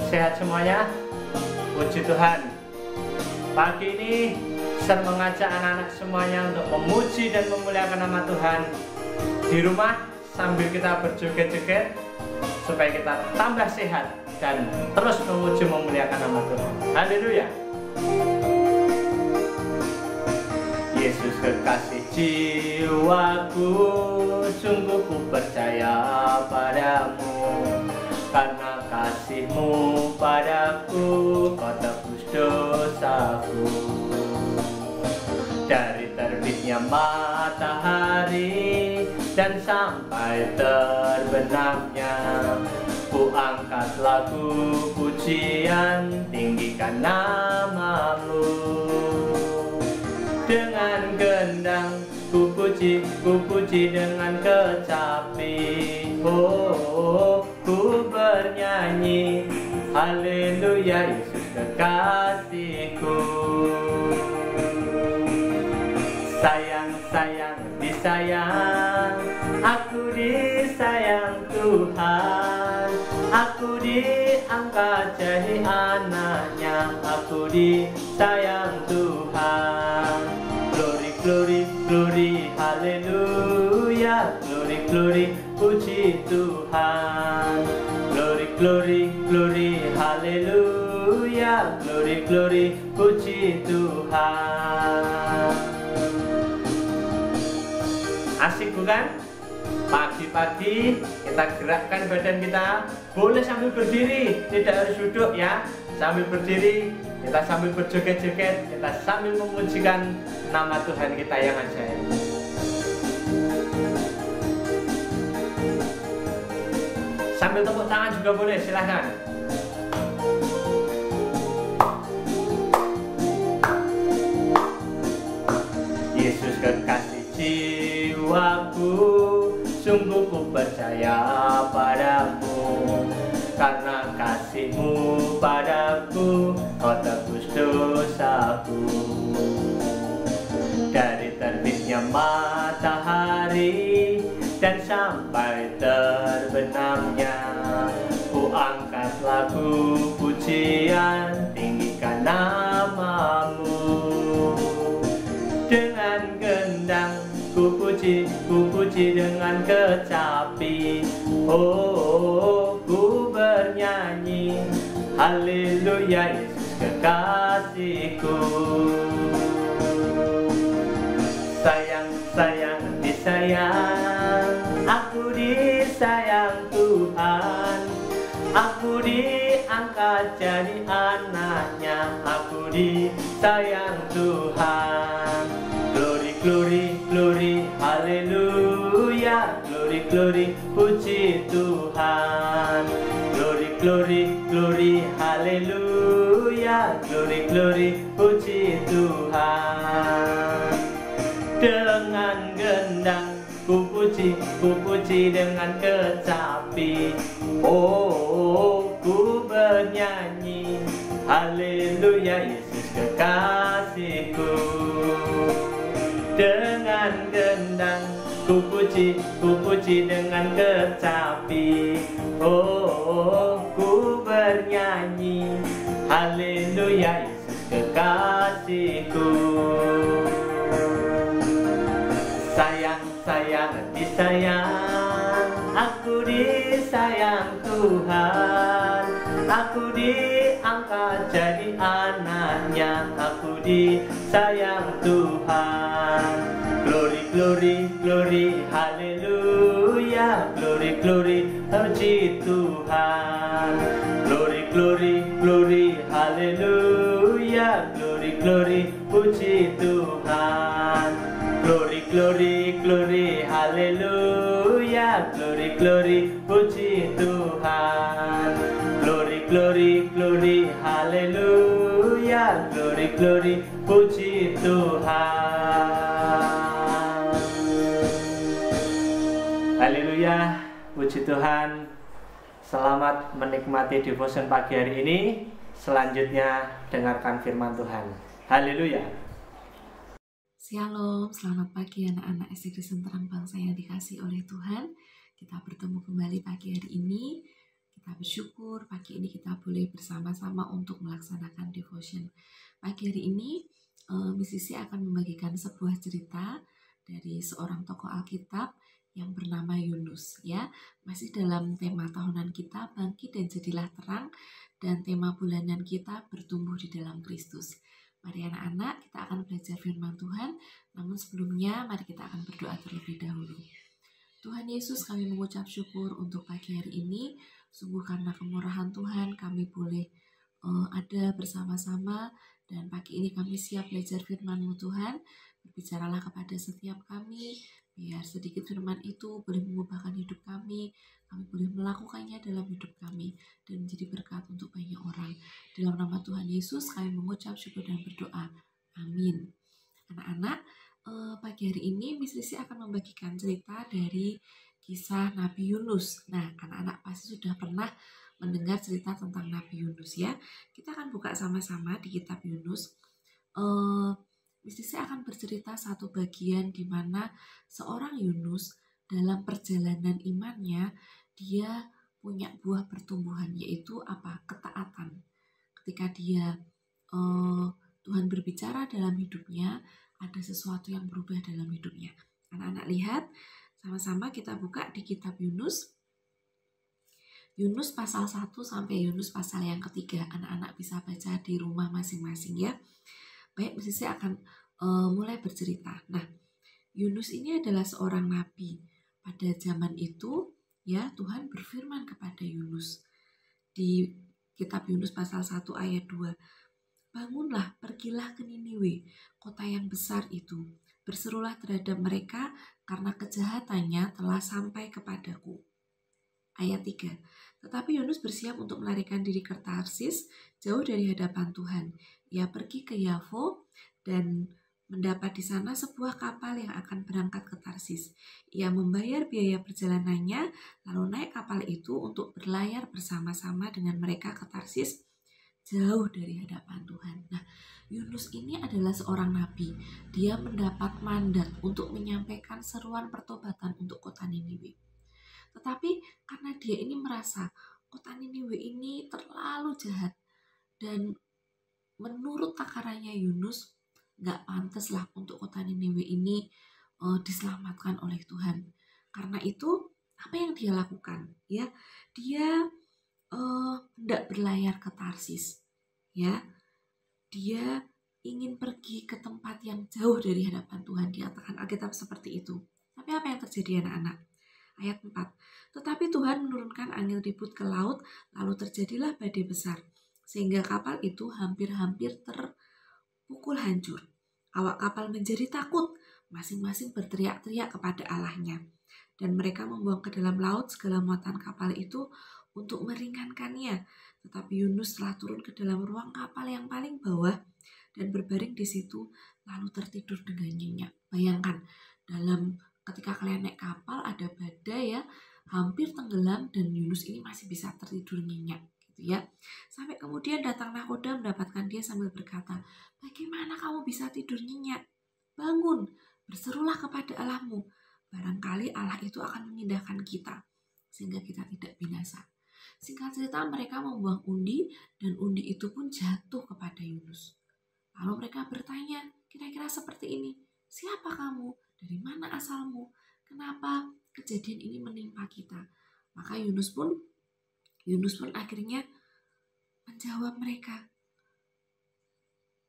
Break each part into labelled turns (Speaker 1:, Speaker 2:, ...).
Speaker 1: Sehat semuanya? Puji Tuhan. Pagi ini saya mengajak anak-anak semuanya untuk memuji dan memuliakan nama Tuhan di rumah sambil kita berjoget-joget supaya kita tambah sehat dan terus memuji memuliakan nama Tuhan. Haleluya. Yesus kekasih jiwaku, sungguh ku percaya padamu, karena kasih-Mu padaku kau tebus dosaku. Dari terbitnya matahari dan sampai terbenamnya, ku angkat lagu pujian, tinggikan nama-Mu. Dengan gendang ku puji dengan kecapi. Oh, ku bernyanyi haleluya, Yesus kekasihku. Sayang, disayang, aku disayang Tuhan. Aku diangkat jadi anaknya, aku disayang Tuhan. Glory, glory, glory, haleluya. Glory, glory, puji Tuhan. Glory, glory, glory, haleluya. Glory, glory, puji Tuhan. Asik bukan? Pagi-pagi kita gerakkan badan kita. Boleh sambil berdiri, tidak harus duduk ya. Sambil berdiri, kita sambil berjoget-joget, kita sambil memujikan nama Tuhan kita yang ajaib. Sambil tepuk tangan juga boleh, silahkan. Yesus kekasih jiwaku, sungguh ku percaya padamu, karena kasih-Mu padaku kau tebus dosaku. Dari terbitnya matahari dan sampai terbenamnya, ku angkat lagu pujian, tinggikan nama-Mu. Dengan gendang ku puji dengan kecapi. Oh, ku bernyanyi haleluya, Yesus kekasihku. Sayang, disayang, aku disayang Tuhan. Aku diangkat jadi anaknya, aku disayang Tuhan. Glory, glory, glory, haleluya. Glory, glory, puji Tuhan. Glory, glory, glory, haleluya. Glory, glory, puji Tuhan. Dengan gendang ku puji dengan kecapi. Oh, ku bernyanyi haleluya, Yesus kekasihku. Dengan gendang ku puji dengan kecapi. Oh, ku bernyanyi haleluya, Yesus kekasihku. Sayang, disayang, aku disayang Tuhan. Aku diangkat jadi anaknya, aku disayang Tuhan. Glory, glory, glory, haleluya. Glory, glory, puji Tuhan. Glory, glory, glory, haleluya. Glory, glory, puji Tuhan. Glory, glory, glory, haleluya. Glory, glory, puji Tuhan. Glory, glory, glory, haleluya. Glory, glory, puji Tuhan. Haleluya, puji Tuhan. Selamat menikmati devotion pagi hari ini. Selanjutnya dengarkan firman Tuhan. Haleluya.
Speaker 2: Shalom, selamat pagi anak-anak SD Kristen Terang Bangsa yang dikasihi oleh Tuhan. Kita bertemu kembali pagi hari ini. kita bersyukur pagi ini kita boleh bersama-sama untuk melaksanakan devotion. Pagi hari ini Miss Sisi akan membagikan sebuah cerita dari seorang tokoh Alkitab yang bernama Yunus, ya. Masih dalam tema tahunan kita, bangkit dan jadilah terang, dan tema bulanan kita, bertumbuh di dalam Kristus. Mari anak-anak, kita akan belajar firman Tuhan, namun sebelumnya mari kita akan berdoa terlebih dahulu. Tuhan Yesus, kami mengucap syukur untuk pagi hari ini. Sungguh karena kemurahan Tuhan kami boleh ada bersama-sama, dan pagi ini kami siap belajar firman-Mu Tuhan. Berbicaralah kepada setiap kami, biar sedikit firman itu boleh mengubahkan hidup kami boleh melakukannya dalam hidup kami, dan menjadi berkat untuk banyak orang. Dalam nama Tuhan Yesus kami mengucap syukur dan berdoa. Amin. Anak-anak, pagi hari ini Miss Sisi akan membagikan cerita dari kisah Nabi Yunus. Nah, anak-anak pasti sudah pernah mendengar cerita tentang Nabi Yunus, ya. Kita akan buka sama-sama di kitab Yunus. Miss Sisi akan bercerita satu bagian di mana seorang Yunus dalam perjalanan imannya, dia punya buah pertumbuhan, yaitu apa? Ketaatan. Ketika dia Tuhan berbicara dalam hidupnya, ada sesuatu yang berubah dalam hidupnya. Anak-anak lihat, sama-sama kita buka di kitab Yunus. Yunus pasal 1 sampai Yunus pasal yang ketiga. Anak-anak bisa baca di rumah masing-masing, ya. Baik, Sisi akan mulai bercerita. Nah, Yunus ini adalah seorang nabi. Pada zaman itu, ya, Tuhan berfirman kepada Yunus di kitab Yunus pasal 1 ayat 2. Bangunlah, pergilah ke Niniwe, kota yang besar itu. Berserulah terhadap mereka karena kejahatannya telah sampai kepadaku. Ayat 3. Tetapi Yunus bersiap untuk melarikan diri ke Tarsis, jauh dari hadapan Tuhan. Ia pergi ke Yafo dan mendapat di sana sebuah kapal yang akan berangkat ke Tarsis. Ia membayar biaya perjalanannya, lalu naik kapal itu untuk berlayar bersama-sama dengan mereka ke Tarsis, jauh dari hadapan Tuhan. Nah, Yunus ini adalah seorang nabi. Dia mendapat mandat untuk menyampaikan seruan pertobatan untuk kota Niniwe. Tetapi karena dia ini merasa kota Niniwe ini terlalu jahat, dan menurut takarannya Yunus, gak pantas lah untuk kota Niniwe ini diselamatkan oleh Tuhan. Karena itu, apa yang dia lakukan? Ya, dia hendak berlayar ke Tarsis, ya. Dia ingin pergi ke tempat yang jauh dari hadapan Tuhan. Dikatakan Alkitab seperti itu. Tapi apa yang terjadi, anak-anak? Ayat 4. Tetapi Tuhan menurunkan angin ribut ke laut, lalu terjadilah badai besar, sehingga kapal itu hampir-hampir terpukul hancur. Awak kapal menjadi takut, masing-masing berteriak-teriak kepada Allahnya, dan mereka membuang ke dalam laut segala muatan kapal itu untuk meringankannya. Tetapi Yunus telah turun ke dalam ruang kapal yang paling bawah dan berbaring di situ, lalu tertidur dengan nyenyak. Bayangkan, ketika kalian naik kapal ada badai, ya, hampir tenggelam, dan Yunus ini masih bisa tertidur nyenyak, gitu ya. Sampai kemudian datang nahkoda mendapatkan dia sambil berkata, "Bagaimana kamu bisa tidur nyenyak? Bangun, berserulah kepada Allahmu. Barangkali Allah itu akan mengindahkan kita, sehingga kita tidak binasa." Singkat cerita, mereka membuang undi, dan undi itu pun jatuh kepada Yunus. Lalu mereka bertanya, kira-kira seperti ini, "Siapa kamu? Dari mana asalmu? Kenapa kejadian ini menimpa kita?" Maka Yunus pun akhirnya menjawab mereka,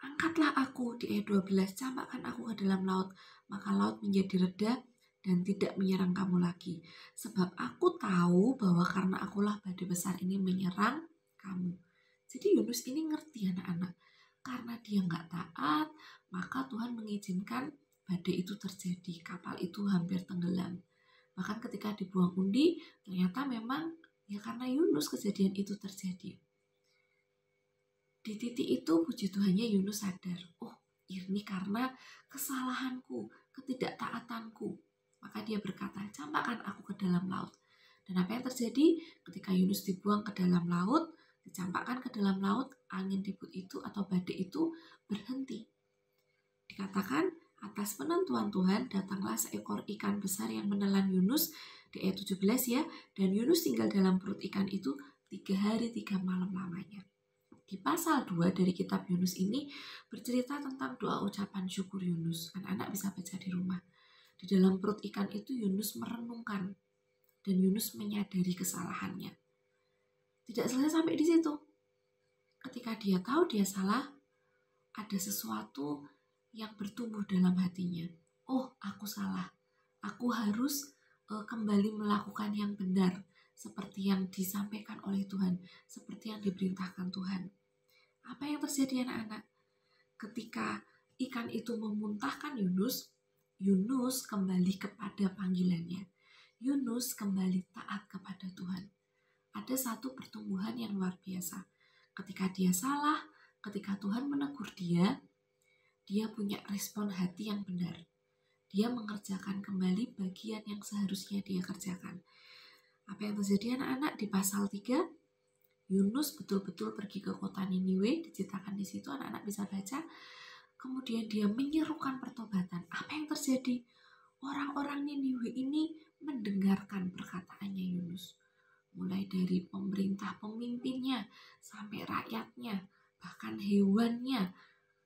Speaker 2: "Angkatlah aku," di ayat 12, "campakkan aku ke dalam laut, maka laut menjadi reda dan tidak menyerang kamu lagi. Sebab aku tahu bahwa karena akulah badai besar ini menyerang kamu." Jadi Yunus ini ngerti, anak-anak. Karena dia nggak taat, maka Tuhan mengizinkan badai itu terjadi. Kapal itu hampir tenggelam. Bahkan ketika dibuang undi, ternyata memang ya karena Yunus kejadian itu terjadi. Di titik itu, puji Tuhannya, Yunus sadar, oh, ini karena kesalahanku, ketidaktaatanku. Maka dia berkata, "Campakkan aku ke dalam laut." Dan apa yang terjadi? Ketika Yunus dibuang ke dalam laut, dicampakkan ke dalam laut, angin ribut itu atau badai itu berhenti. Dikatakan, atas penentuan Tuhan datanglah seekor ikan besar yang menelan Yunus, di ayat 17, ya. Dan Yunus tinggal dalam perut ikan itu 3 hari 3 malam lamanya. Di pasal 2 dari kitab Yunus ini bercerita tentang doa ucapan syukur Yunus. Anak-anak bisa baca di rumah. Di dalam perut ikan itu Yunus merenungkan dan Yunus menyadari kesalahannya. Tidak selesai sampai di situ. Ketika dia tahu dia salah, ada sesuatu yang bertumbuh dalam hatinya. Oh, aku salah. Aku harus kembali melakukan yang benar, seperti yang disampaikan oleh Tuhan, seperti yang diperintahkan Tuhan. Apa yang terjadi anak-anak? Ketika ikan itu memuntahkan Yunus, Yunus kembali kepada panggilannya. Yunus kembali taat kepada Tuhan. Ada satu pertumbuhan yang luar biasa. Ketika dia salah, ketika Tuhan menegur dia punya respon hati yang benar. Dia mengerjakan kembali bagian yang seharusnya dia kerjakan. Apa yang terjadi anak-anak di pasal 3? Yunus betul-betul pergi ke kota Niniwe, diceritakan di situ, anak-anak bisa baca. Kemudian dia menyerukan pertobatan. Apa yang terjadi? Orang-orang Niniwe ini mendengarkan perkataannya Yunus. Mulai dari pemerintah pemimpinnya, sampai rakyatnya, bahkan hewannya,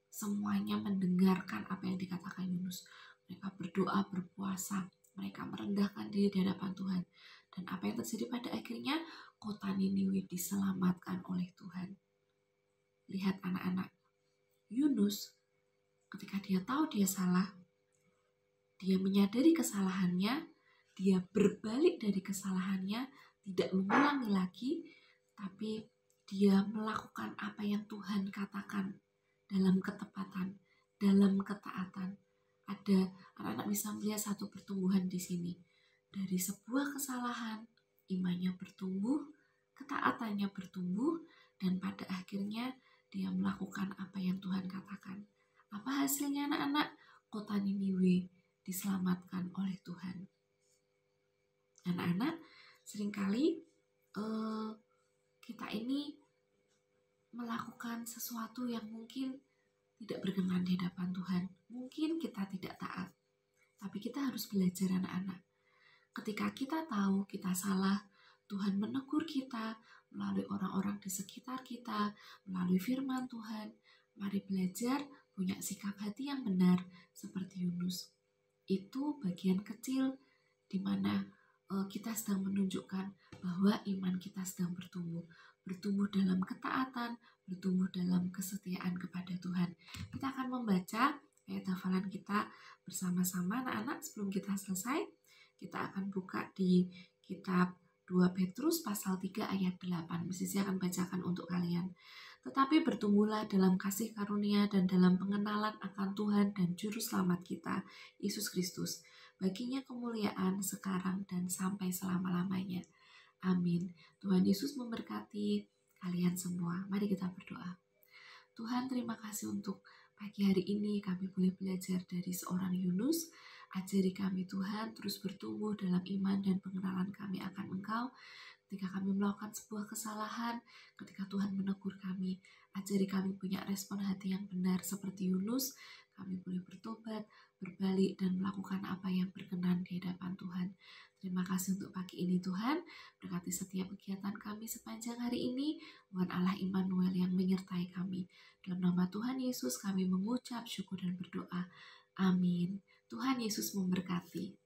Speaker 2: semuanya mendengarkan apa yang dikatakan Yunus. Mereka berdoa, berpuasa, mereka merendahkan diri di hadapan Tuhan. Dan apa yang terjadi pada akhirnya? Kota Niniwe diselamatkan oleh Tuhan. Lihat anak-anak, Yunus ketika dia tahu dia salah, dia menyadari kesalahannya, dia berbalik dari kesalahannya, tidak mengulangi lagi, tapi dia melakukan apa yang Tuhan katakan dalam ketepatan, dalam ketaatan. Ada anak-anak bisa melihat satu pertumbuhan di sini. Dari sebuah kesalahan, imannya bertumbuh, ketaatannya bertumbuh, dan pada akhirnya dia melakukan apa yang Tuhan katakan. Apa hasilnya anak-anak? Kota Niniwe diselamatkan oleh Tuhan. Anak-anak, seringkali kita ini melakukan sesuatu yang mungkin tidak berkenan di hadapan Tuhan. Mungkin kita tidak taat, tapi kita harus belajar anak-anak. Ketika kita tahu kita salah, Tuhan menegur kita melalui orang-orang di sekitar kita, melalui firman Tuhan. Mari belajar punya sikap hati yang benar seperti Yunus. Itu bagian kecil di mana kita sedang menunjukkan bahwa iman kita sedang bertumbuh dalam ketaatan, bertumbuh dalam kesetiaan kepada Tuhan. Kita akan membaca ayat hafalan kita bersama-sama anak-anak. Sebelum kita selesai, kita akan buka di kitab 2 Petrus pasal 3 ayat 8. Saya akan bacakan untuk kalian. Tetapi bertumbuhlah dalam kasih karunia dan dalam pengenalan akan Tuhan dan Juru Selamat kita, Yesus Kristus. Baginya kemuliaan sekarang dan sampai selama-lamanya. Amin. Tuhan Yesus memberkati kalian semua. Mari kita berdoa. Tuhan, terima kasih untuk pagi hari ini kami boleh belajar dari seorang Yunus. Ajari kami Tuhan terus bertumbuh dalam iman dan pengenalan kami akan Engkau. Ketika kami melakukan sebuah kesalahan, ketika Tuhan menegur kami, ajari kami punya respon hati yang benar seperti Yunus. Kami boleh bertobat, berbalik, dan melakukan apa yang berkenan di hadapan Tuhan. Terima kasih untuk pagi ini Tuhan. Berkati setiap kegiatan kami sepanjang hari ini. Tuhan Allah Immanuel yang menyertai kami. Dalam nama Tuhan Yesus kami mengucap syukur dan berdoa. Amin. Tuhan Yesus memberkati.